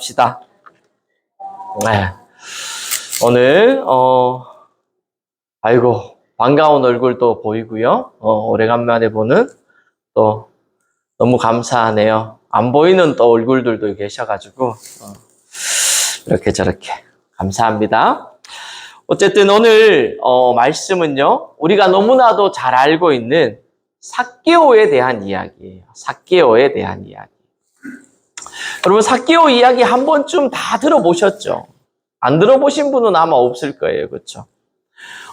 합시다. 네. 오늘 아이고 반가운 얼굴도 보이고요. 오래간만에 보는 또 너무 감사하네요. 안 보이는 또 얼굴들도 계셔가지고 이렇게 저렇게 감사합니다. 어쨌든 오늘 말씀은요, 우리가 너무나도 잘 알고 있는 삭개오에 대한 이야기예요. 삭개오에 대한 이야기. 여러분, 삭개오 이야기 한 번쯤 다 들어보셨죠? 안 들어보신 분은 아마 없을 거예요. 그렇죠?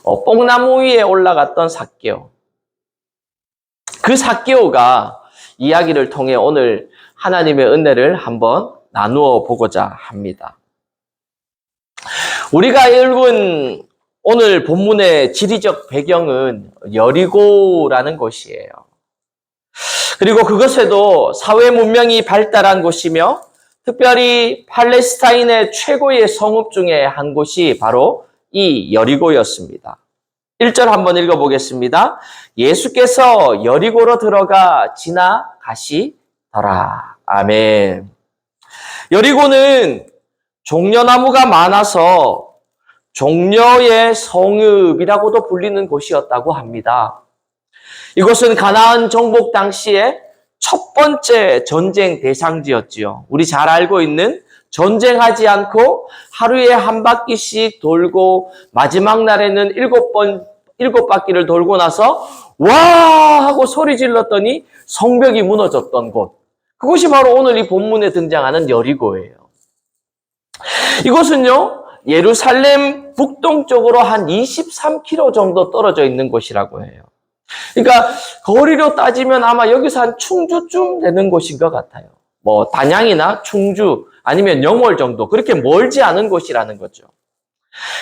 뽕나무 위에 올라갔던 삭개오. 그 삭개오가 이야기를 통해 오늘 하나님의 은혜를 한번 나누어 보고자 합니다. 우리가 읽은 오늘 본문의 지리적 배경은 여리고라는 곳이에요. 그리고 그것에도 사회 문명이 발달한 곳이며 특별히 팔레스타인의 최고의 성읍 중에 한 곳이 바로 이 여리고였습니다. 1절 한번 읽어보겠습니다. 예수께서 여리고로 들어가 지나가시더라. 아멘. 여리고는 종려나무가 많아서 종려의 성읍이라고도 불리는 곳이었다고 합니다. 이곳은 가나안 정복 당시에 첫 번째 전쟁 대상지였지요. 우리 잘 알고 있는 전쟁하지 않고 하루에 한 바퀴씩 돌고 마지막 날에는 7바퀴를 돌고 나서 와 하고 소리 질렀더니 성벽이 무너졌던 곳. 그곳이 바로 오늘 이 본문에 등장하는 여리고예요. 이곳은요, 예루살렘 북동쪽으로 한 23km 정도 떨어져 있는 곳이라고 해요. 그러니까 거리로 따지면 아마 여기서 한 충주쯤 되는 곳인 것 같아요. 뭐 단양이나 충주 아니면 영월 정도 그렇게 멀지 않은 곳이라는 거죠.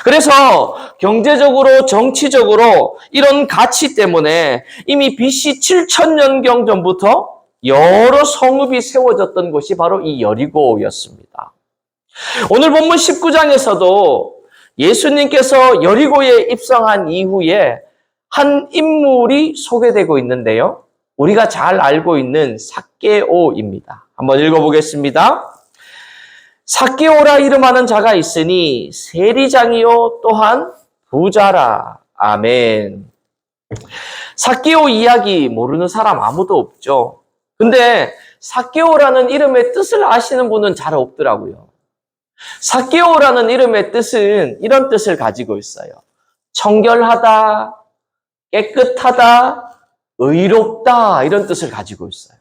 그래서 경제적으로 정치적으로 이런 가치 때문에 이미 BC 7000년경 전부터 여러 성읍이 세워졌던 곳이 바로 이 여리고였습니다. 오늘 본문 19장에서도 예수님께서 여리고에 입성한 이후에 한 인물이 소개되고 있는데요. 우리가 잘 알고 있는 삭개오입니다. 한번 읽어보겠습니다. 삭개오라 이름하는 자가 있으니 세리장이요 또한 부자라. 아멘. 삭개오 이야기 모르는 사람 아무도 없죠. 근데 삭개오라는 이름의 뜻을 아시는 분은 잘 없더라고요. 삭개오라는 이름의 뜻은 이런 뜻을 가지고 있어요. 청결하다, 깨끗하다, 의롭다 이런 뜻을 가지고 있어요.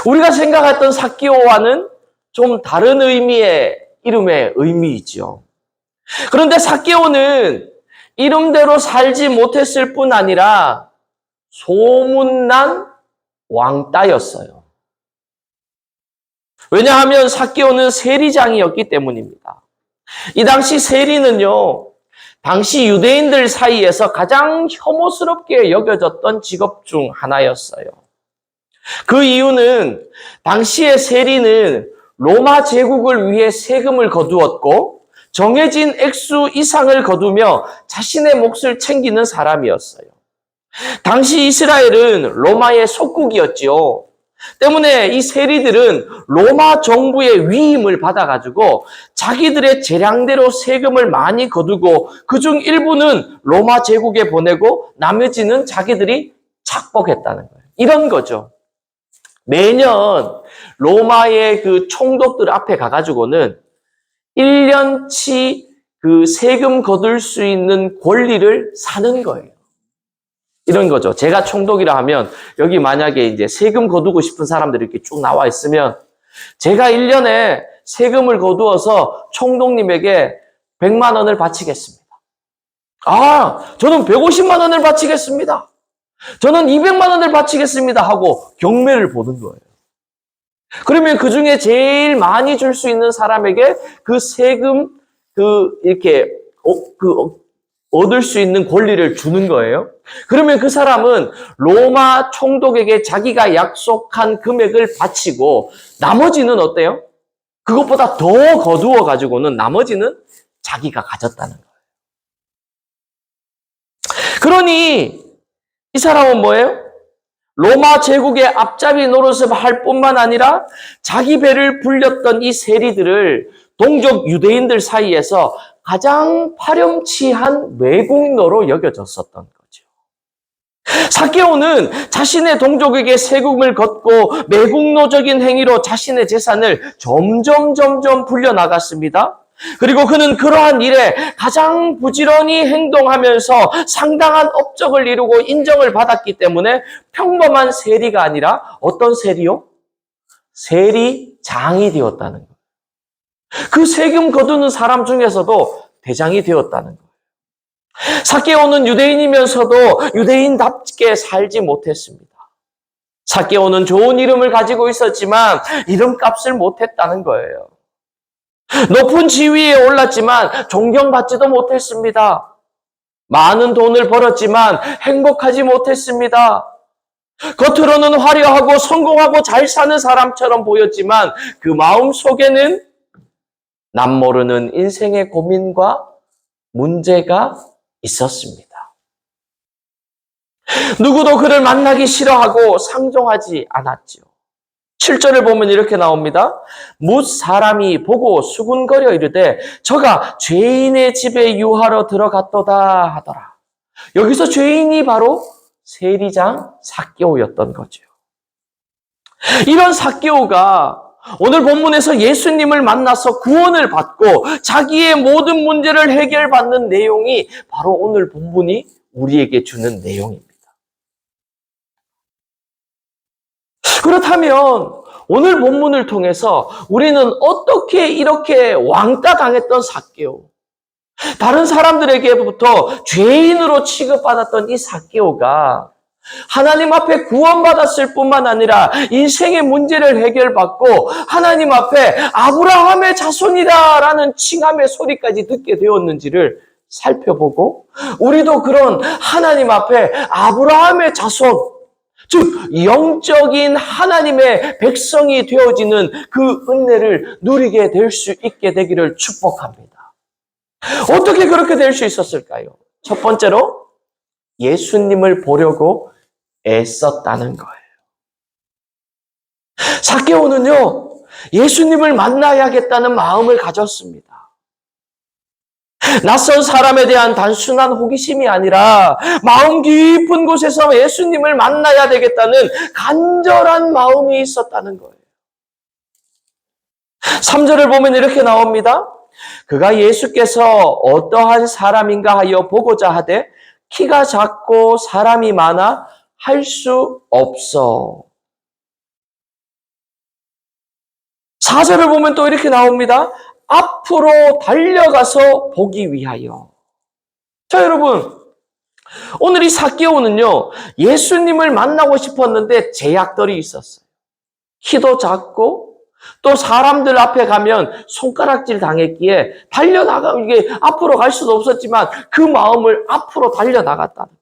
우리가 생각했던 삭개오와는 좀 다른 의미의 이름의 의미이죠. 그런데 삭개오는 이름대로 살지 못했을 뿐 아니라 소문난 왕따였어요. 왜냐하면 삭개오는 세리장이었기 때문입니다. 이 당시 세리는요, 당시 유대인들 사이에서 가장 혐오스럽게 여겨졌던 직업 중 하나였어요. 그 이유는 당시의 세리는 로마 제국을 위해 세금을 거두었고 정해진 액수 이상을 거두며 자신의 몫을 챙기는 사람이었어요. 당시 이스라엘은 로마의 속국이었지요. 때문에 이 세리들은 로마 정부의 위임을 받아가지고 자기들의 재량대로 세금을 많이 거두고 그중 일부는 로마 제국에 보내고 나머지는 자기들이 착복했다는 거예요. 이런 거죠. 매년 로마의 그 총독들 앞에 가가지고는 1년치 그 세금 거둘 수 있는 권리를 사는 거예요. 이런 거죠. 제가 총독이라 하면 여기 만약에 이제 세금 거두고 싶은 사람들이 이렇게 쭉 나와 있으면 제가 1년에 세금을 거두어서 총독님에게 100만 원을 바치겠습니다. 저는 150만 원을 바치겠습니다. 저는 200만 원을 바치겠습니다 하고 경매를 보는 거예요. 그러면 그 중에 제일 많이 줄 수 있는 사람에게 그 세금 이렇게 얻을 수 있는 권리를 주는 거예요. 그러면 그 사람은 로마 총독에게 자기가 약속한 금액을 바치고 나머지는 어때요? 그것보다 더 거두어 가지고는 나머지는 자기가 가졌다는 거예요. 그러니 이 사람은 뭐예요? 로마 제국의 앞잡이 노릇을 할 뿐만 아니라 자기 배를 불렸던 이 세리들을 동족 유대인들 사이에서 가장 파렴치한 외국노로 여겨졌었던 거죠. 삭개오는 자신의 동족에게 세금을 걷고 매국노적인 행위로 자신의 재산을 점점 불려나갔습니다. 그리고 그는 그러한 일에 가장 부지런히 행동하면서 상당한 업적을 이루고 인정을 받았기 때문에 평범한 세리가 아니라 어떤 세리요? 세리장이 되었다는 거예요. 그 세금 거두는 사람 중에서도 대장이 되었다는 거예요. 삭개오는 유대인이면서도 유대인답게 살지 못했습니다. 삭개오는 좋은 이름을 가지고 있었지만 이름값을 못했다는 거예요. 높은 지위에 올랐지만 존경받지도 못했습니다. 많은 돈을 벌었지만 행복하지 못했습니다. 겉으로는 화려하고 성공하고 잘 사는 사람처럼 보였지만 그 마음 속에는 남모르는 인생의 고민과 문제가 있었습니다. 누구도 그를 만나기 싫어하고 상종하지 않았지요. 7절을 보면 이렇게 나옵니다. 뭇 사람이 보고 수군거려 이르되 저가 죄인의 집에 유하러 들어갔도다 하더라. 여기서 죄인이 바로 세리장 삭개오였던 거죠. 이런 삭개오가 오늘 본문에서 예수님을 만나서 구원을 받고 자기의 모든 문제를 해결받는 내용이 바로 오늘 본문이 우리에게 주는 내용입니다. 그렇다면 오늘 본문을 통해서 우리는 어떻게 이렇게 왕따 당했던 삭개오, 다른 사람들에게부터 죄인으로 취급받았던 이 삭개오가 하나님 앞에 구원받았을 뿐만 아니라 인생의 문제를 해결받고 하나님 앞에 아브라함의 자손이다라는 칭함의 소리까지 듣게 되었는지를 살펴보고 우리도 그런 하나님 앞에 아브라함의 자손, 즉 영적인 하나님의 백성이 되어지는 그 은혜를 누리게 될 수 있게 되기를 축복합니다. 어떻게 그렇게 될 수 있었을까요? 첫 번째로 예수님을 보려고 애썼다는 거예요. 삭개오는요, 예수님을 만나야겠다는 마음을 가졌습니다. 낯선 사람에 대한 단순한 호기심이 아니라 마음 깊은 곳에서 예수님을 만나야 되겠다는 간절한 마음이 있었다는 거예요. 3절을 보면 이렇게 나옵니다. 그가 예수께서 어떠한 사람인가 하여 보고자 하되 키가 작고 사람이 많아 할 수 없어. 4절을 보면 또 이렇게 나옵니다. 앞으로 달려가서 보기 위하여. 자, 여러분, 오늘 이 삭개오는요, 예수님을 만나고 싶었는데 제약들이 있었어요. 키도 작고 또 사람들 앞에 가면 손가락질 당했기에 이게 앞으로 갈 수도 없었지만 그 마음을 앞으로 달려나갔다는 거예요.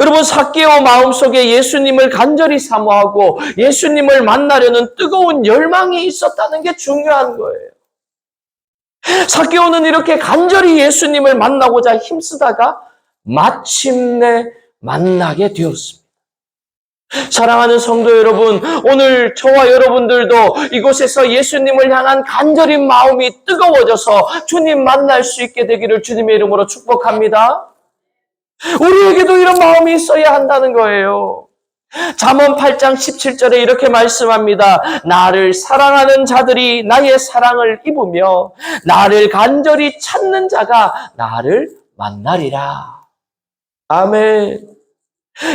여러분, 삭개오 마음속에 예수님을 간절히 사모하고 예수님을 만나려는 뜨거운 열망이 있었다는 게 중요한 거예요. 삭개오는 이렇게 간절히 예수님을 만나고자 힘쓰다가 마침내 만나게 되었습니다. 사랑하는 성도 여러분, 오늘 저와 여러분들도 이곳에서 예수님을 향한 간절인 마음이 뜨거워져서 주님 만날 수 있게 되기를 주님의 이름으로 축복합니다. 우리에게도 이런 마음이 있어야 한다는 거예요. 잠언 8장 17절에 이렇게 말씀합니다. 나를 사랑하는 자들이 나의 사랑을 입으며 나를 간절히 찾는 자가 나를 만나리라. 아멘.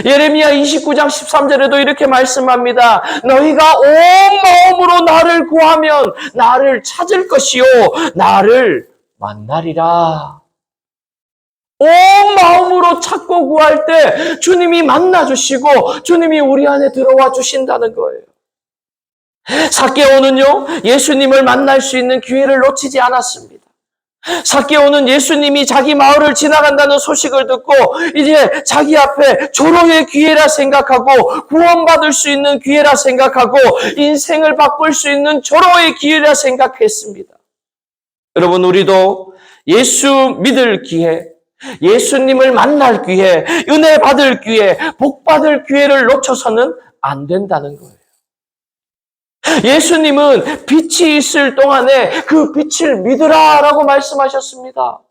예레미야 29장 13절에도 이렇게 말씀합니다. 너희가 온 마음으로 나를 구하면 나를 찾을 것이요 나를 만나리라. 온 마음으로 찾고 구할 때 주님이 만나주시고 주님이 우리 안에 들어와 주신다는 거예요. 삭개오는요, 예수님을 만날 수 있는 기회를 놓치지 않았습니다. 삭개오는 예수님이 자기 마을을 지나간다는 소식을 듣고 이제 자기 앞에 조롱의 기회라 생각하고 구원받을 수 있는 기회라 생각하고 인생을 바꿀 수 있는 조롱의 기회라 생각했습니다. 여러분, 우리도 예수 믿을 기회, 예수님을 만날 기회, 은혜 받을 기회, 복 받을 기회를 놓쳐서는 안 된다는 거예요. 예수님은 빛이 있을 동안에 그 빛을 믿으라라고 말씀하셨습니다.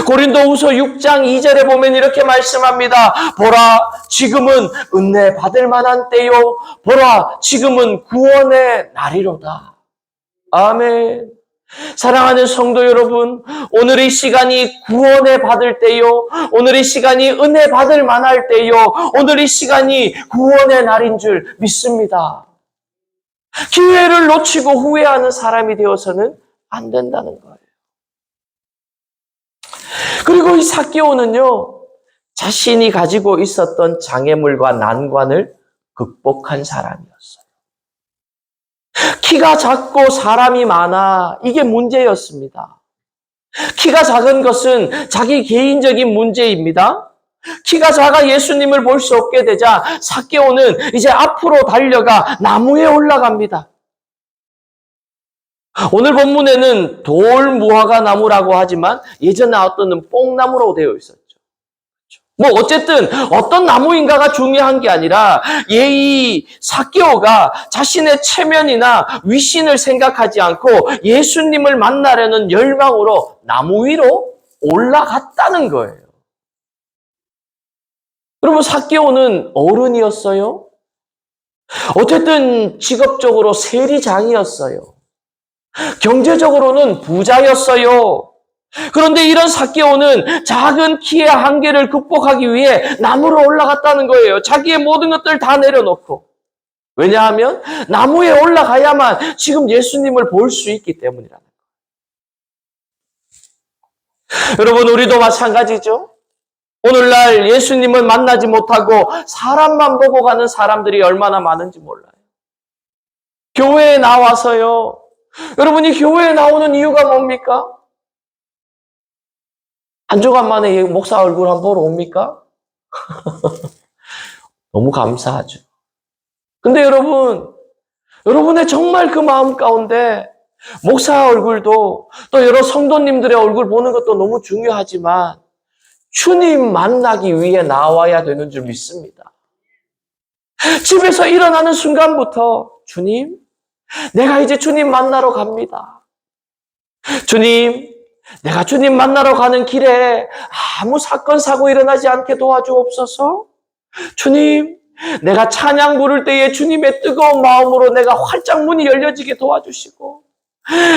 고린도후서 6장 2절에 보면 이렇게 말씀합니다. 보라, 지금은 은혜 받을 만한 때요. 보라, 지금은 구원의 날이로다. 아멘. 사랑하는 성도 여러분, 오늘 이 시간이 구원의 받을 때요. 오늘 이 시간이 은혜 받을 만할 때요. 오늘 이 시간이 구원의 날인 줄 믿습니다. 기회를 놓치고 후회하는 사람이 되어서는 안 된다는 거예요. 그리고 이 삭개오는요, 자신이 가지고 있었던 장애물과 난관을 극복한 사람이었어요. 키가 작고 사람이 많아, 이게 문제였습니다. 키가 작은 것은 자기 개인적인 문제입니다. 키가 작아 예수님을 볼 수 없게 되자 삭개오는 이제 앞으로 달려가 나무에 올라갑니다. 오늘 본문에는 돌무화과 나무라고 하지만 예전에 나왔던 뽕나무로 되어 있었죠. 뭐 어쨌든 어떤 나무인가가 중요한 게 아니라 이 삭개오가 자신의 체면이나 위신을 생각하지 않고 예수님을 만나려는 열망으로 나무 위로 올라갔다는 거예요. 여러분, 삭개오는 어른이었어요. 어쨌든 직업적으로 세리장이었어요. 경제적으로는 부자였어요. 그런데 이런 삭개오는 작은 키의 한계를 극복하기 위해 나무로 올라갔다는 거예요. 자기의 모든 것들 다 내려놓고. 왜냐하면 나무에 올라가야만 지금 예수님을 볼 수 있기 때문이라는 거예요. 여러분, 우리도 마찬가지죠. 오늘날 예수님을 만나지 못하고 사람만 보고 가는 사람들이 얼마나 많은지 몰라요. 교회에 나와서요. 여러분이 교회에 나오는 이유가 뭡니까? 한 주간 만에 목사 얼굴 한번 보러 옵니까? 너무 감사하죠. 근데 여러분의 정말 그 마음 가운데 목사 얼굴도 또 여러 성도님들의 얼굴 보는 것도 너무 중요하지만 주님 만나기 위해 나와야 되는 줄 믿습니다. 집에서 일어나는 순간부터 주님, 내가 이제 주님 만나러 갑니다. 주님, 내가 주님 만나러 가는 길에 아무 사건, 사고 일어나지 않게 도와주옵소서. 주님, 내가 찬양 부를 때에 주님의 뜨거운 마음으로 내가 활짝 문이 열려지게 도와주시고,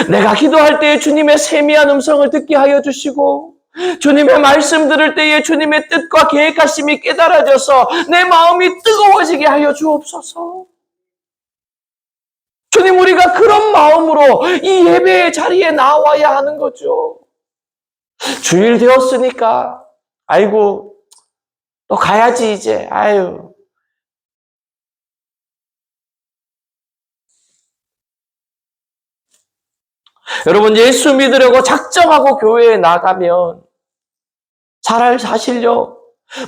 내가 기도할 때에 주님의 세미한 음성을 듣게 하여 주시고, 주님의 말씀 들을 때에 주님의 뜻과 계획하심이 깨달아져서 내 마음이 뜨거워지게 하여 주옵소서. 주님, 우리가 그런 마음으로 이 예배의 자리에 나와야 하는 거죠. 주일 되었으니까, 아이고, 또 가야지, 이제, 아유. 여러분, 예수 믿으려고 작정하고 교회에 나가면, 사실요,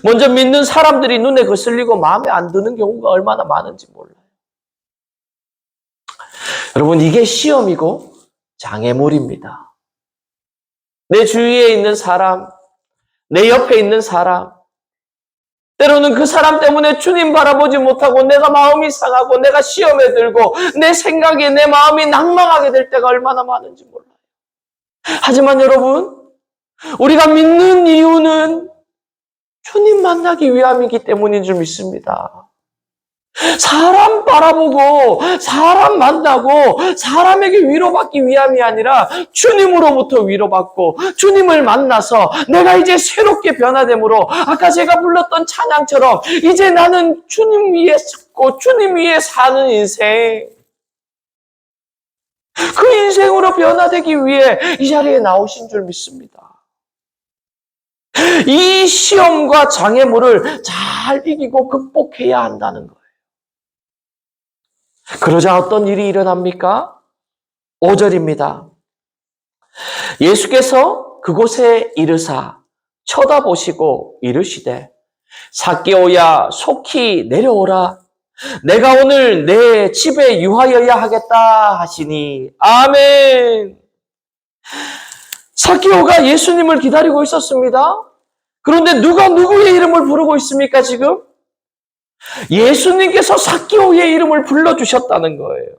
먼저 믿는 사람들이 눈에 거슬리고 마음에 안 드는 경우가 얼마나 많은지 몰라요. 여러분, 이게 시험이고 장애물입니다. 내 주위에 있는 사람, 내 옆에 있는 사람, 때로는 그 사람 때문에 주님 바라보지 못하고 내가 마음이 상하고 내가 시험에 들고 내 생각에 내 마음이 낭망하게 될 때가 얼마나 많은지 몰라요. 하지만 여러분, 우리가 믿는 이유는 주님 만나기 위함이기 때문인 줄 믿습니다. 사람 바라보고 사람 만나고 사람에게 위로받기 위함이 아니라 주님으로부터 위로받고 주님을 만나서 내가 이제 새롭게 변화됨으로 아까 제가 불렀던 찬양처럼 이제 나는 주님 위에 섰고 주님 위에 사는 인생, 그 인생으로 변화되기 위해 이 자리에 나오신 줄 믿습니다. 이 시험과 장애물을 잘 이기고 극복해야 한다는 거예요. 그러자 어떤 일이 일어납니까? 5절입니다. 예수께서 그곳에 이르사 쳐다보시고 이르시되 삭개오야 속히 내려오라. 내가 오늘 내 집에 유하여야 하겠다 하시니. 아멘. 삭개오가 예수님을 기다리고 있었습니다. 그런데 누가 누구의 이름을 부르고 있습니까, 지금? 예수님께서 삭개오의 이름을 불러주셨다는 거예요.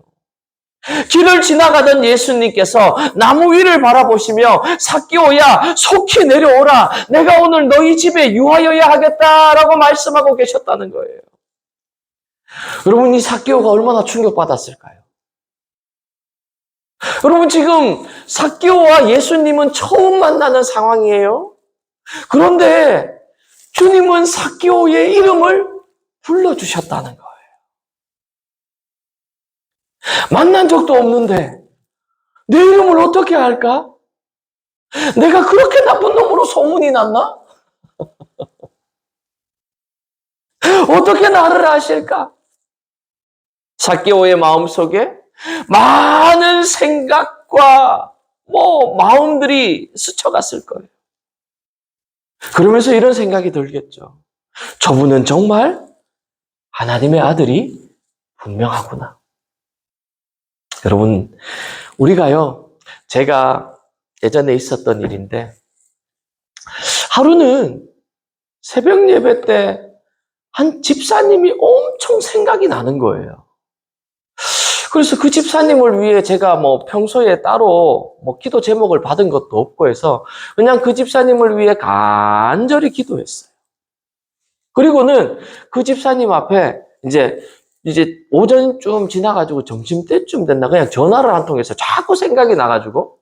길을 지나가던 예수님께서 나무 위를 바라보시며 삭개오야 속히 내려오라. 내가 오늘 너희 집에 유하여야 하겠다라고 말씀하고 계셨다는 거예요. 여러분, 이 삭개오가 얼마나 충격받았을까요? 여러분, 지금 삭개오와 예수님은 처음 만나는 상황이에요. 그런데 주님은 삭개오의 이름을 불러주셨다는 거예요. 만난 적도 없는데 내 이름을 어떻게 알까? 내가 그렇게 나쁜 놈으로 소문이 났나? 어떻게 나를 아실까? 삭개오의 마음속에 많은 생각과 마음들이 스쳐갔을 거예요. 그러면서 이런 생각이 들겠죠. 저분은 정말 하나님의 아들이 분명하구나. 여러분, 우리가요, 제가 예전에 있었던 일인데, 하루는 새벽 예배 때 한 집사님이 엄청 생각이 나는 거예요. 그래서 그 집사님을 위해 제가 평소에 따로 기도 제목을 받은 것도 없고 해서 그냥 그 집사님을 위해 간절히 기도했어요. 그리고는 그 집사님 앞에 이제 오전쯤 지나가지고 점심때쯤 됐나 그냥 전화를 한 통 했어요. 자꾸 생각이 나가지고.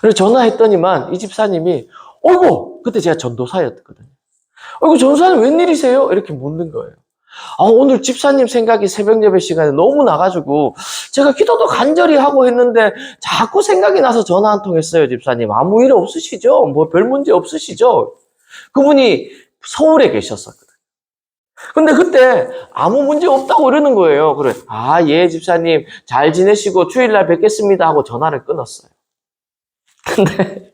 그래서 전화했더니만 이 집사님이 그때 제가 전도사였거든요. 전도사님 웬일이세요? 이렇게 묻는 거예요. 오늘 집사님 생각이 새벽 예배 시간에 너무 나가지고 제가 기도도 간절히 하고 했는데 자꾸 생각이 나서 전화 한 통 했어요, 집사님. 아무 일 없으시죠? 별 문제 없으시죠? 그분이 서울에 계셨었거든요. 근데 그때 아무 문제 없다고 이러는 거예요. 그래, 예, 집사님 잘 지내시고 주일날 뵙겠습니다 하고 전화를 끊었어요. 근데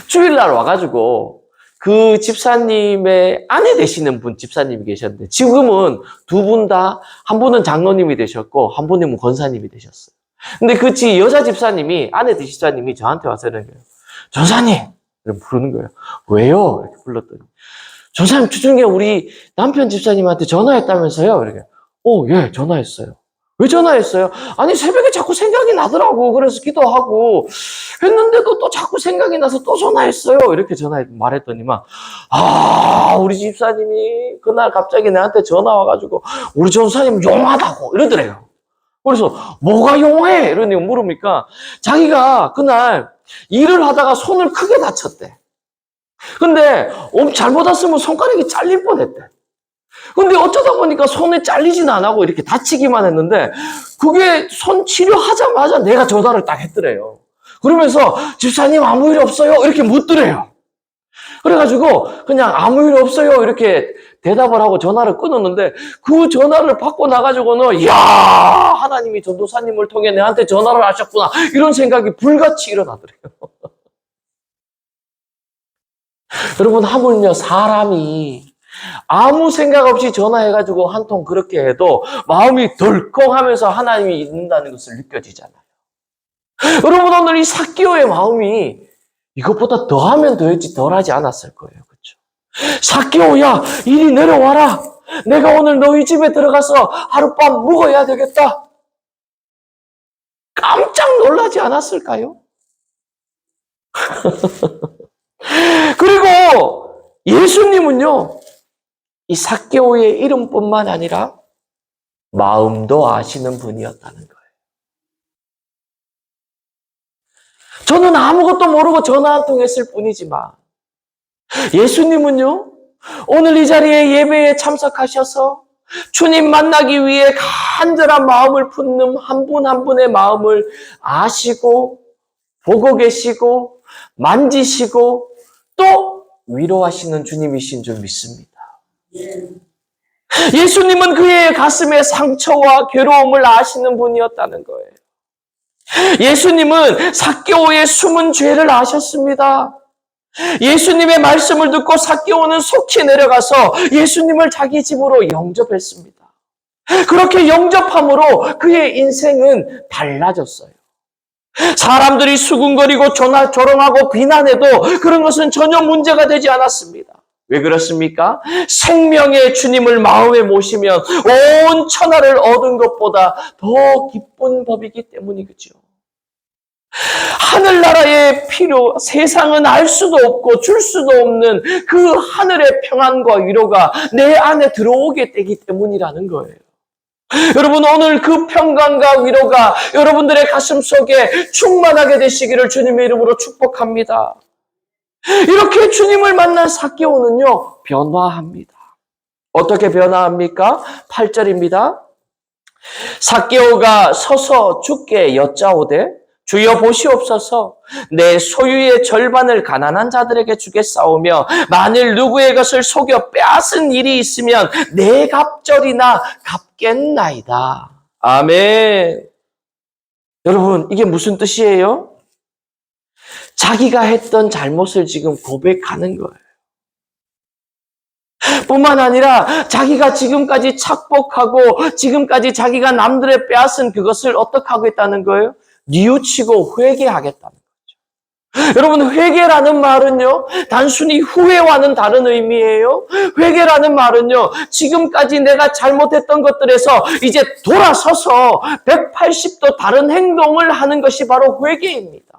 주일날 와가지고 그 집사님의 아내 되시는 분 집사님이 계셨는데 지금은 두 분 다 한 분은 장로님이 되셨고 한 분은 권사님이 되셨어요. 근데 그 여자 집사님이 아내 되신 집사님이 저한테 와서 이러는 거예요. 전사님! 이렇게 부르는 거예요. 왜요? 이렇게 불렀더니 전사님 주중에 우리 남편 집사님한테 전화했다면서요? 이렇게. 예, 전화했어요. 왜 전화했어요? 아니, 새벽에 자꾸 생각이 나더라고. 그래서 기도하고 했는데도 또 자꾸 생각이 나서 또 전화했어요. 이렇게 말했더니만, 우리 집사님이 그날 갑자기 나한테 전화 와가지고, 우리 전사님 용하다고 이러더래요. 그래서, 뭐가 용해? 이러니 물으니까, 자기가 그날 일을 하다가 손을 크게 다쳤대. 근데, 잘못 왔으면 손가락이 잘릴 뻔 했대. 근데 어쩌다 보니까 손에 잘리진 안 하고 이렇게 다치기만 했는데 그게 손 치료하자마자 내가 전화를 딱 했더래요. 그러면서 집사님 아무 일 없어요? 이렇게 묻더래요. 그래가지고 그냥 아무 일 없어요 이렇게 대답을 하고 전화를 끊었는데 그 전화를 받고 나가지고는 이야 하나님이 전도사님을 통해 내한테 전화를 하셨구나 이런 생각이 불같이 일어나더래요. 여러분 하물며 사람이 아무 생각 없이 전화해가지고 한 통 그렇게 해도 마음이 덜컹하면서 하나님이 있는다는 것을 느껴지잖아요. 여러분 오늘 이 삭개오의 마음이 이것보다 더하면 더했지 덜하지 않았을 거예요. 그렇죠? 삭개오야 이리 내려와라. 내가 오늘 너희 집에 들어가서 하룻밤 묵어야 되겠다. 깜짝 놀라지 않았을까요? 그리고 예수님은요. 이 삭개오의 이름뿐만 아니라 마음도 아시는 분이었다는 거예요. 저는 아무것도 모르고 전화 한 통 했을 뿐이지만 예수님은요. 오늘 이 자리에 예배에 참석하셔서 주님 만나기 위해 간절한 마음을 품는 한 분 한 분의 마음을 아시고 보고 계시고 만지시고 또 위로하시는 주님이신 줄 믿습니다. 예수님은 그의 가슴의 상처와 괴로움을 아시는 분이었다는 거예요. 예수님은 삭개오의 숨은 죄를 아셨습니다. 예수님의 말씀을 듣고 삭개오는 속히 내려가서 예수님을 자기 집으로 영접했습니다. 그렇게 영접함으로 그의 인생은 달라졌어요. 사람들이 수군거리고 조롱하고 비난해도 그런 것은 전혀 문제가 되지 않았습니다. 왜 그렇습니까? 생명의 주님을 마음에 모시면 온 천하를 얻은 것보다 더 기쁜 법이기 때문이죠. 하늘나라의 세상은 알 수도 없고 줄 수도 없는 그 하늘의 평안과 위로가 내 안에 들어오게 되기 때문이라는 거예요. 여러분, 오늘 그 평강과 위로가 여러분들의 가슴 속에 충만하게 되시기를 주님의 이름으로 축복합니다. 이렇게 주님을 만난 삭개오는요, 변화합니다. 어떻게 변화합니까? 8절입니다. 삭개오가 서서 주께 여짜오되 주여 보시옵소서, 내 소유의 절반을 가난한 자들에게 주겠사오며 만일 누구의 것을 속여 빼앗은 일이 있으면 내 갑절이나 갚겠나이다. 아멘. 여러분, 이게 무슨 뜻이에요? 자기가 했던 잘못을 지금 고백하는 거예요. 뿐만 아니라 자기가 지금까지 착복하고 지금까지 자기가 남들의 빼앗은 그것을 어떻게 하겠다는 거예요? 뉘우치고 회개하겠다는 거죠. 여러분, 회개라는 말은요, 단순히 후회와는 다른 의미예요. 회개라는 말은요, 지금까지 내가 잘못했던 것들에서 이제 돌아서서 180도 다른 행동을 하는 것이 바로 회개입니다.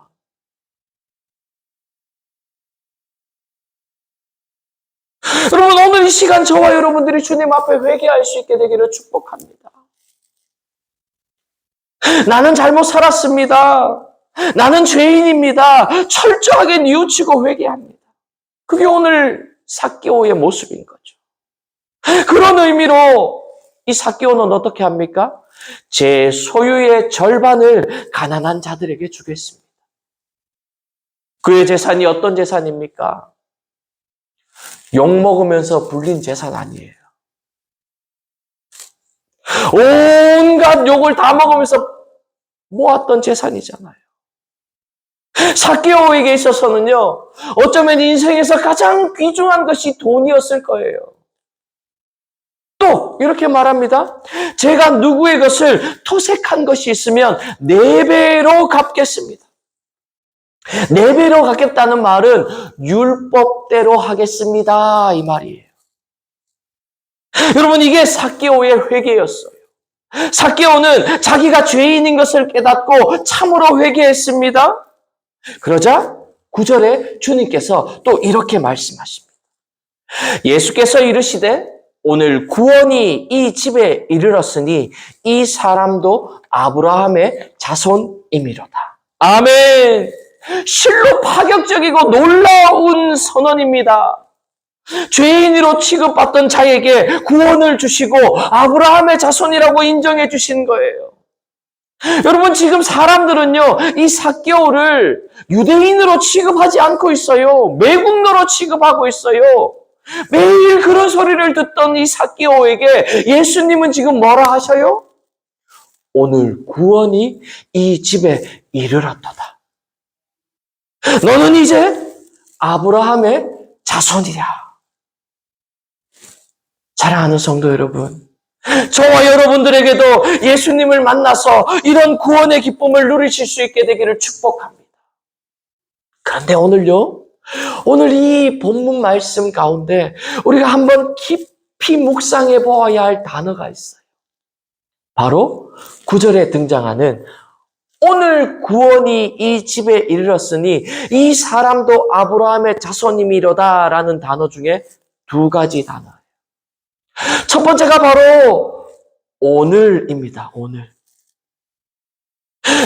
여러분, 오늘 이 시간 저와 여러분들이 주님 앞에 회개할 수 있게 되기를 축복합니다. 나는 잘못 살았습니다. 나는 죄인입니다. 철저하게 뉘우치고 회개합니다. 그게 오늘 삭개오의 모습인 거죠. 그런 의미로 이 삭개오는 어떻게 합니까? 제 소유의 절반을 가난한 자들에게 주겠습니다. 그의 재산이 어떤 재산입니까? 욕먹으면서 불린 재산 아니에요. 온갖 욕을 다 먹으면서 모았던 재산이잖아요. 삭개오에게 있어서는요, 어쩌면 인생에서 가장 귀중한 것이 돈이었을 거예요. 또 이렇게 말합니다. 제가 누구의 것을 토색한 것이 있으면 4배로 갚겠습니다. 4배로 갚겠다는 말은 율법대로 하겠습니다, 이 말이에요. 여러분, 이게 삭개오의 회개였어요. 삭개오는 자기가 죄인인 것을 깨닫고 참으로 회개했습니다. 그러자 9절에 주님께서 또 이렇게 말씀하십니다. 예수께서 이르시되 오늘 구원이 이 집에 이르렀으니 이 사람도 아브라함의 자손임이로다. 아멘. 실로 파격적이고 놀라운 선언입니다. 죄인으로 취급받던 자에게 구원을 주시고 아브라함의 자손이라고 인정해 주신 거예요. 여러분, 지금 사람들은요, 이 삭개오를 유대인으로 취급하지 않고 있어요. 매국노로 취급하고 있어요. 매일 그런 소리를 듣던 이 삭개오에게 예수님은 지금 뭐라 하셔요? 오늘 구원이 이 집에 이르렀도다. 너는 이제 아브라함의 자손이야. 사랑하는 성도 여러분, 저와 여러분들에게도 예수님을 만나서 이런 구원의 기쁨을 누리실 수 있게 되기를 축복합니다. 그런데 오늘요, 오늘 이 본문 말씀 가운데 우리가 한번 깊이 묵상해 보아야 할 단어가 있어요. 바로 9절에 등장하는 오늘 구원이 이 집에 이르렀으니 이 사람도 아브라함의 자손임이로다라는 단어 중에 2가지 단어예요. 첫 번째가 바로 오늘입니다. 오늘.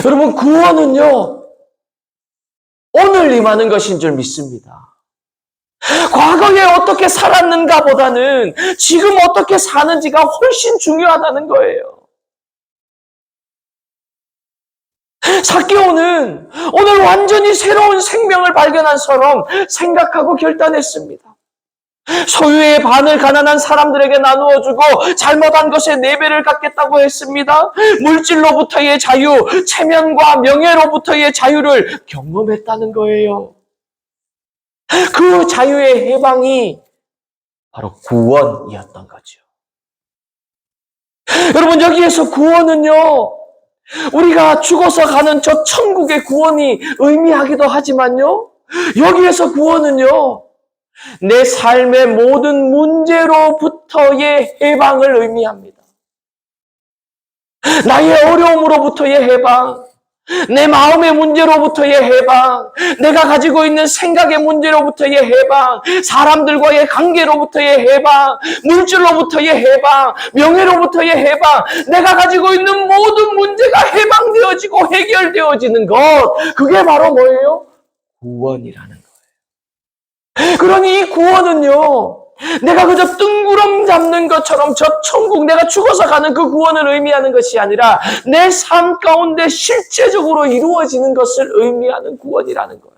여러분, 구원은요, 오늘 임하는 것인 줄 믿습니다. 과거에 어떻게 살았는가 보다는 지금 어떻게 사는지가 훨씬 중요하다는 거예요. 삭개오는 오늘 완전히 새로운 생명을 발견한 처럼 생각하고 결단했습니다. 소유의 반을 가난한 사람들에게 나누어주고 잘못한 것에 4배를 갚겠다고 했습니다. 물질로부터의 자유, 체면과 명예로부터의 자유를 경험했다는 거예요. 그 자유의 해방이 바로 구원이었던 거죠. 여러분, 여기에서 구원은요, 우리가 죽어서 가는 저 천국의 구원이 의미하기도 하지만요. 여기에서 구원은요. 내 삶의 모든 문제로부터의 해방을 의미합니다. 나의 어려움으로부터의 해방, 내 마음의 문제로부터의 해방, 내가 가지고 있는 생각의 문제로부터의 해방, 사람들과의 관계로부터의 해방, 물질로부터의 해방, 명예로부터의 해방, 내가 가지고 있는 모든 문제가 해방되어지고 해결되어지는 것, 그게 바로 뭐예요? 구원이라는 거예요. 그러니 이 구원은요, 내가 그저 뜬구름 잡는 것처럼 저 천국, 내가 죽어서 가는 그 구원을 의미하는 것이 아니라 내 삶 가운데 실제적으로 이루어지는 것을 의미하는 구원이라는 거예요.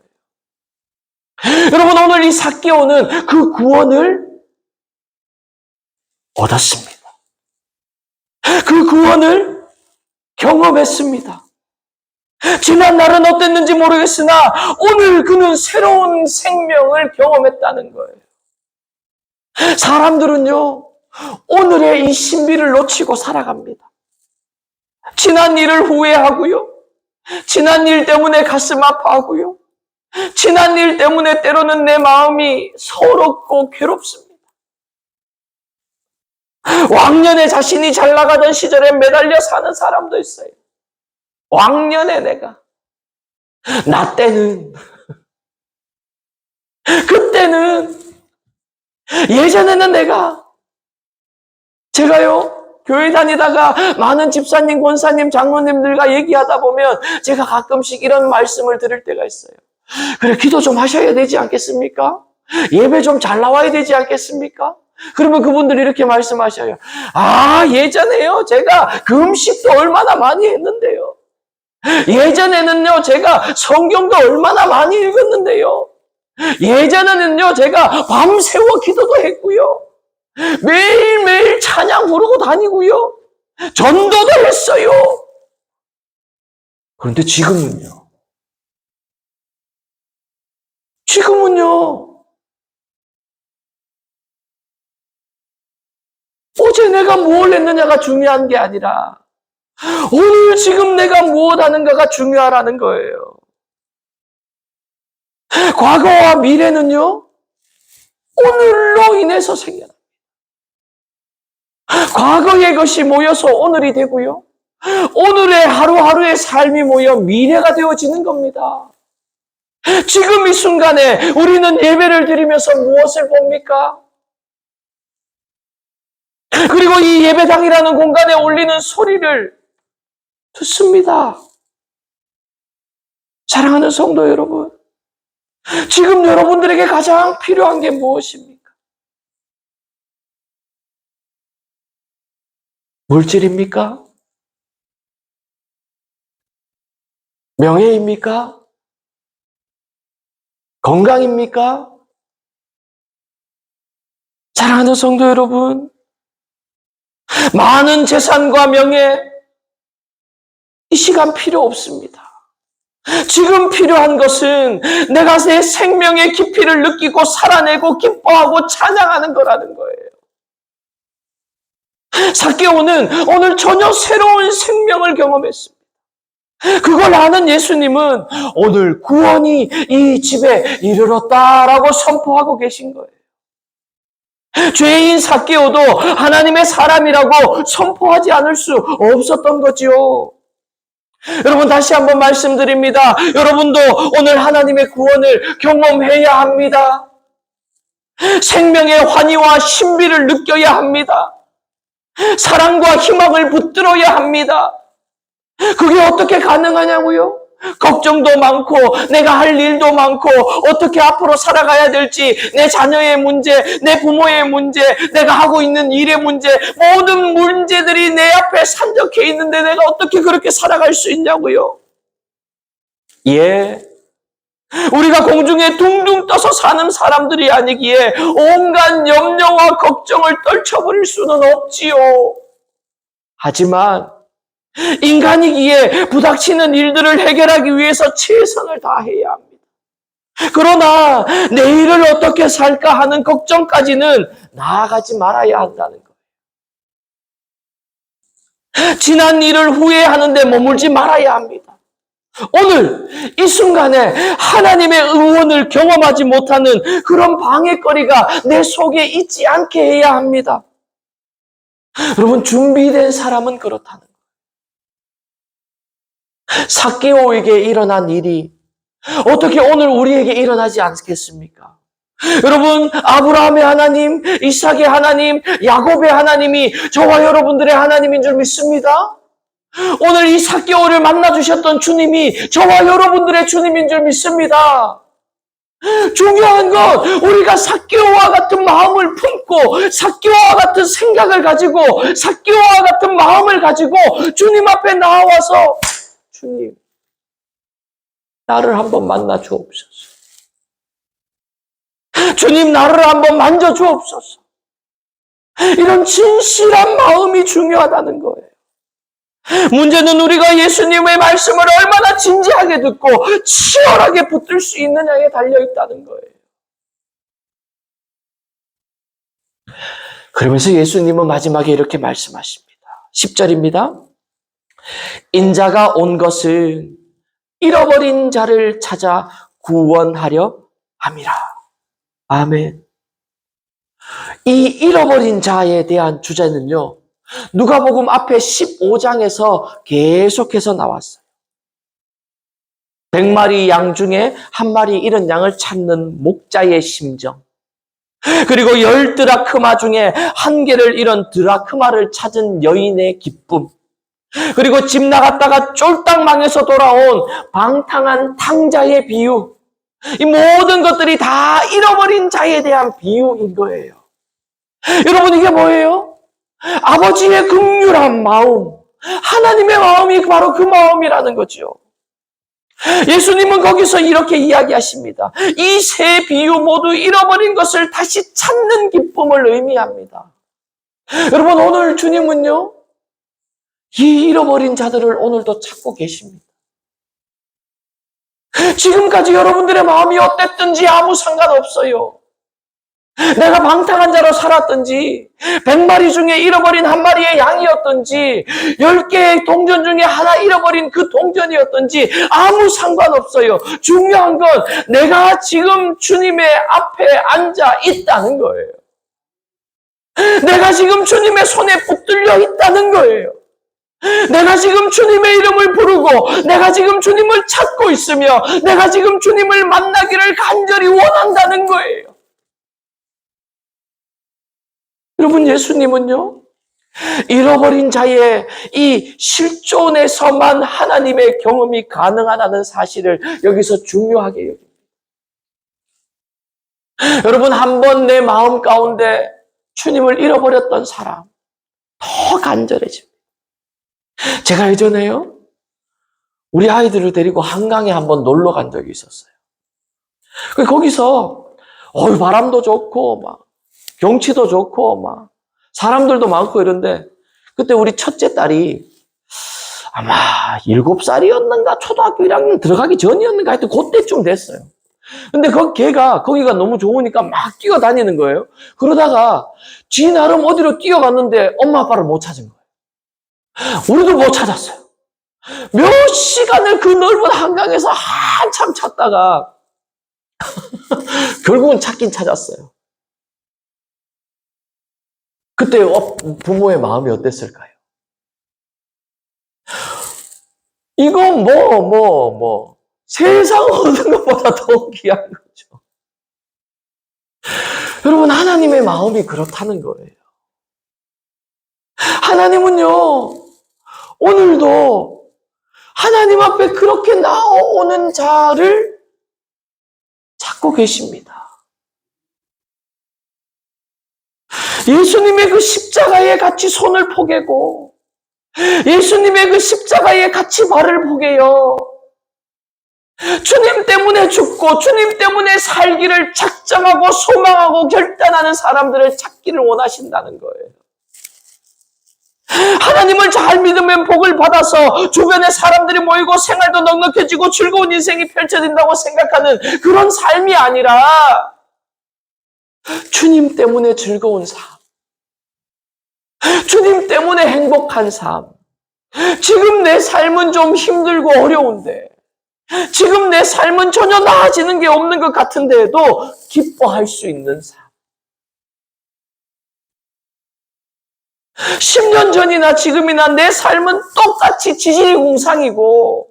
여러분, 오늘 이 삭개오는 그 구원을 얻었습니다. 그 구원을 경험했습니다. 지난 날은 어땠는지 모르겠으나 오늘 그는 새로운 생명을 경험했다는 거예요. 사람들은요, 오늘의 이 신비를 놓치고 살아갑니다. 지난 일을 후회하고요. 지난 일 때문에 가슴 아파하고요. 지난 일 때문에 때로는 내 마음이 서럽고 괴롭습니다. 왕년에 자신이 잘 나가던 시절에 매달려 사는 사람도 있어요. 왕년에 내가. 나 때는. 그때는. 예전에는 제가요, 교회 다니다가 많은 집사님, 권사님, 장로님들과 얘기하다 보면 제가 가끔씩 이런 말씀을 들을 때가 있어요. 그래, 기도 좀 하셔야 되지 않겠습니까? 예배 좀 잘 나와야 되지 않겠습니까? 그러면 그분들이 이렇게 말씀하셔요. 아, 예전에요, 제가 금식도 얼마나 많이 했는데요. 예전에는요, 제가 성경도 얼마나 많이 읽었는데요. 예전에는요, 제가 밤새워 기도도 했고요. 매일매일 찬양 부르고 다니고요. 전도도 했어요. 그런데 지금은요. 어제 내가 뭘 했느냐가 중요한 게 아니라 오늘 지금 내가 무엇 하는가가 중요하라는 거예요. 과거와 미래는요, 오늘로 인해서 생겨납니다. 과거의 것이 모여서 오늘이 되고요. 오늘의 하루하루의 삶이 모여 미래가 되어지는 겁니다. 지금 이 순간에 우리는 예배를 드리면서 무엇을 봅니까? 그리고 이 예배당이라는 공간에 올리는 소리를 듣습니다. 사랑하는 성도 여러분, 지금 여러분들에게 가장 필요한 게 무엇입니까? 물질입니까? 명예입니까? 건강입니까? 사랑하는 성도 여러분, 많은 재산과 명예, 이 시간 필요 없습니다. 지금 필요한 것은 내가 내 생명의 깊이를 느끼고 살아내고 기뻐하고 찬양하는 거라는 거예요. 삭개오는 오늘 전혀 새로운 생명을 경험했습니다. 그걸 아는 예수님은 오늘 구원이 이 집에 이르렀다라고 선포하고 계신 거예요. 죄인 삭개오도 하나님의 사람이라고 선포하지 않을 수 없었던 거지요. 여러분, 다시 한번 말씀드립니다. 여러분도 오늘 하나님의 구원을 경험해야 합니다. 생명의 환희와 신비를 느껴야 합니다. 사랑과 희망을 붙들어야 합니다. 그게 어떻게 가능하냐고요? 걱정도 많고 내가 할 일도 많고 어떻게 앞으로 살아가야 될지, 내 자녀의 문제, 내 부모의 문제, 내가 하고 있는 일의 문제, 모든 문제들이 내 앞에 산적해 있는데 내가 어떻게 그렇게 살아갈 수 있냐고요? 예, 우리가 공중에 둥둥 떠서 사는 사람들이 아니기에 온갖 염려와 걱정을 떨쳐버릴 수는 없지요. 하지만 인간이기에 부닥치는 일들을 해결하기 위해서 최선을 다해야 합니다. 그러나 내일을 어떻게 살까 하는 걱정까지는 나아가지 말아야 한다는 거예요. 지난 일을 후회하는데 머물지 말아야 합니다. 오늘 이 순간에 하나님의 응원을 경험하지 못하는 그런 방해거리가 내 속에 있지 않게 해야 합니다. 여러분, 준비된 사람은 그렇다는 거예요. 삭개오에게 일어난 일이 어떻게 오늘 우리에게 일어나지 않겠습니까? 여러분, 아브라함의 하나님, 이삭의 하나님, 야곱의 하나님이 저와 여러분들의 하나님인 줄 믿습니다. 오늘 이 삭개오를 만나주셨던 주님이 저와 여러분들의 주님인 줄 믿습니다. 중요한 건 우리가 삭개오와 같은 마음을 품고 삭개오와 같은 생각을 가지고 삭개오와 같은 마음을 가지고 주님 앞에 나와서 주님, 나를 한번 만나 주옵소서. 주님, 나를 한번 만져 주옵소서. 이런 진실한 마음이 중요하다는 거예요. 문제는 우리가 예수님의 말씀을 얼마나 진지하게 듣고 치열하게 붙들 수 있느냐에 달려있다는 거예요. 그러면서 예수님은 마지막에 이렇게 말씀하십니다. 10절입니다. 인자가 온 것은 잃어버린 자를 찾아 구원하려 함이라. 아멘. 이 잃어버린 자에 대한 주제는요, 누가복음 앞에 15장에서 계속해서 나왔어요. 100마리 양 중에 한 마리 잃은 양을 찾는 목자의 심정, 그리고 10드라크마 중에 한 개를 잃은 드라크마를 찾은 여인의 기쁨, 그리고 집 나갔다가 쫄딱 망해서 돌아온 방탕한 탕자의 비유, 이 모든 것들이 다 잃어버린 자에 대한 비유인 거예요. 여러분, 이게 뭐예요? 아버지의 긍휼한 마음, 하나님의 마음이 바로 그 마음이라는 거죠. 예수님은 거기서 이렇게 이야기하십니다. 이 세 비유 모두 잃어버린 것을 다시 찾는 기쁨을 의미합니다. 여러분, 오늘 주님은요, 이 잃어버린 자들을 오늘도 찾고 계십니다. 지금까지 여러분들의 마음이 어땠든지 아무 상관없어요. 내가 방탕한 자로 살았든지 100마리 중에 잃어버린 한 마리의 양이었든지 10개의 동전 중에 하나 잃어버린 그 동전이었든지 아무 상관없어요. 중요한 건 내가 지금 주님의 앞에 앉아 있다는 거예요. 내가 지금 주님의 손에 붙들려 있다는 거예요. 내가 지금 주님의 이름을 부르고 내가 지금 주님을 찾고 있으며 내가 지금 주님을 만나기를 간절히 원한다는 거예요. 여러분, 예수님은요, 잃어버린 자의 이 실존에서만 하나님의 경험이 가능하다는 사실을 여기서 중요하게 여깁니다. 여러분, 한번 내 마음 가운데 주님을 잃어버렸던 사람 더 간절해집니다. 제가 예전에요, 우리 아이들을 데리고 한강에 한번 놀러 간 적이 있었어요. 거기서 바람도 좋고 막 경치도 좋고 막 사람들도 많고 이런데 그때 우리 첫째 딸이 아마 7살이었는가 초등학교 1학년 들어가기 전이었는가 하여튼 그때쯤 됐어요. 근데 걔가 거기가 너무 좋으니까 막 뛰어다니는 거예요. 그러다가 지 나름 어디로 뛰어갔는데 엄마 아빠를 못 찾은 거예요. 우리도 못 찾았어요. 몇 시간을 그 넓은 한강에서 한참 찾다가 결국은 찾긴 찾았어요. 그때 부모의 마음이 어땠을까요? 이건 세상 얻은 것보다 더 귀한 거죠. 여러분, 하나님의 마음이 그렇다는 거예요. 하나님은요, 오늘도 하나님 앞에 그렇게 나오는 자를 찾고 계십니다. 예수님의 그 십자가에 같이 손을 포개고 예수님의 그 십자가에 같이 발을 포개요. 주님 때문에 죽고 주님 때문에 살기를 작정하고 소망하고 결단하는 사람들을 찾기를 원하신다는 거예요. 하나님을 잘 믿으면 복을 받아서 주변에 사람들이 모이고 생활도 넉넉해지고 즐거운 인생이 펼쳐진다고 생각하는 그런 삶이 아니라 주님 때문에 즐거운 삶, 주님 때문에 행복한 삶, 지금 내 삶은 좀 힘들고 어려운데, 지금 내 삶은 전혀 나아지는 게 없는 것 같은데도 기뻐할 수 있는 삶. 10년 전이나 지금이나 내 삶은 똑같이 지질공상이고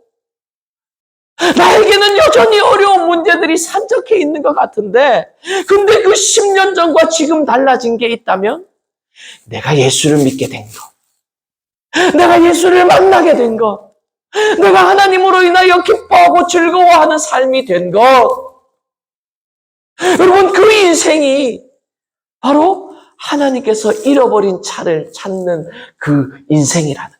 나에게는 여전히 어려운 문제들이 산적해 있는 것 같은데, 근데 그 10년 전과 지금 달라진 게 있다면 내가 예수를 믿게 된 것, 내가 예수를 만나게 된 것, 내가 하나님으로 인하여 기뻐하고 즐거워하는 삶이 된 것. 여러분, 그 인생이 바로 하나님께서 잃어버린 차를 찾는 그 인생이라는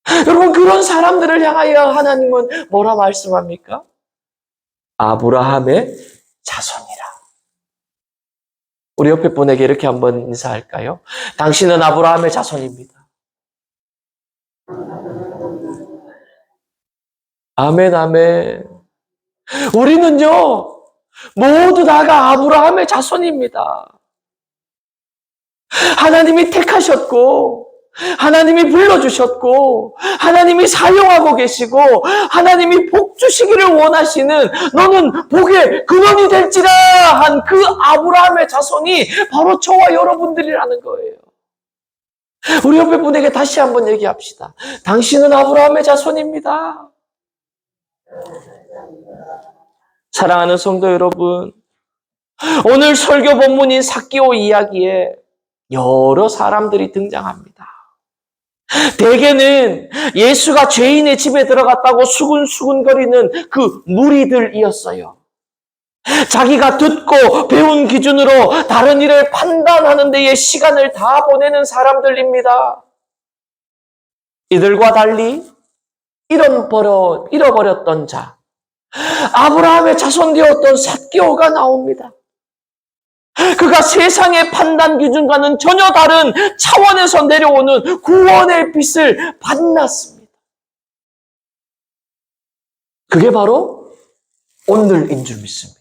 거예요. 여러분, 그런 사람들을 향하여 하나님은 뭐라 말씀합니까? 아브라함의 자손이라. 우리 옆에 분에게 이렇게 한번 인사할까요? 당신은 아브라함의 자손입니다. 아멘, 아멘. 우리는요, 모두 다가 아브라함의 자손입니다. 하나님이 택하셨고, 하나님이 불러주셨고, 하나님이 사용하고 계시고, 하나님이 복 주시기를 원하시는, 너는 복의 근원이 될지라 한 그 아브라함의 자손이 바로 저와 여러분들이라는 거예요. 우리 옆에 분에게 다시 한번 얘기합시다. 당신은 아브라함의 자손입니다. 사랑하는 성도 여러분, 오늘 설교 본문인 삭개오 이야기에 여러 사람들이 등장합니다. 대개는 예수가 죄인의 집에 들어갔다고 수근수근거리는 그 무리들이었어요. 자기가 듣고 배운 기준으로 다른 일을 판단하는 데에 시간을 다 보내는 사람들입니다. 이들과 달리 잃어버렸던 자, 아브라함의 자손 되었던 삭개오가 나옵니다. 그가 세상의 판단 기준과는 전혀 다른 차원에서 내려오는 구원의 빛을 만났습니다. 그게 바로 오늘인 줄 믿습니다.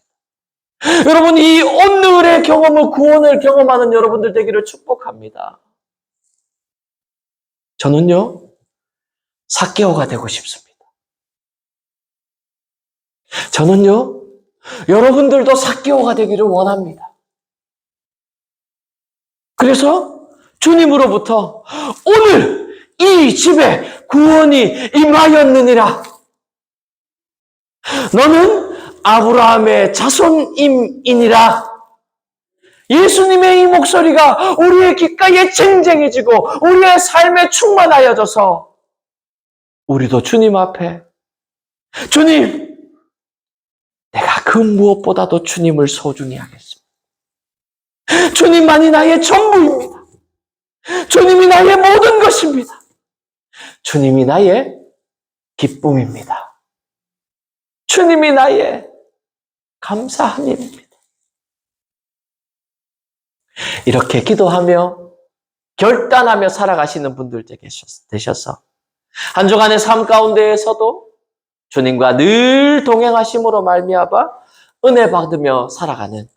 여러분, 이 오늘의 경험을, 구원을 경험하는 여러분들 되기를 축복합니다. 저는요, 삭개오가 되고 싶습니다. 저는요, 여러분들도 삭개오가 되기를 원합니다. 그래서 주님으로부터 오늘 이 집에 구원이 임하였느니라. 너는 아브라함의 자손임이니라. 예수님의 이 목소리가 우리의 귓가에 쟁쟁해지고 우리의 삶에 충만하여져서 우리도 주님 앞에, 주님, 내가 그 무엇보다도 주님을 소중히 하겠습니다. 주님만이 나의 전부입니다. 주님이 나의 모든 것입니다. 주님이 나의 기쁨입니다. 주님이 나의 감사한 일입니다. 이렇게 기도하며 결단하며 살아가시는 분들 되셔서 한 주간의 삶 가운데에서도 주님과 늘 동행하심으로 말미암아 은혜 받으며 살아가는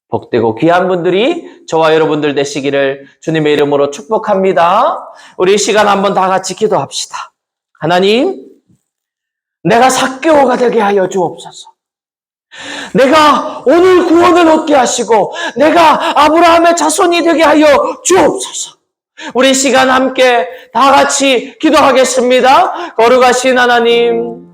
복되고 귀한 분들이 저와 여러분들 되시기를 주님의 이름으로 축복합니다. 우리 이 시간 한번 다 같이 기도합시다. 하나님, 내가 삭개오가 되게 하여 주옵소서. 내가 오늘 구원을 얻게 하시고 내가 아브라함의 자손이 되게 하여 주옵소서. 우리 이 시간 함께 다 같이 기도하겠습니다. 거룩하신 하나님,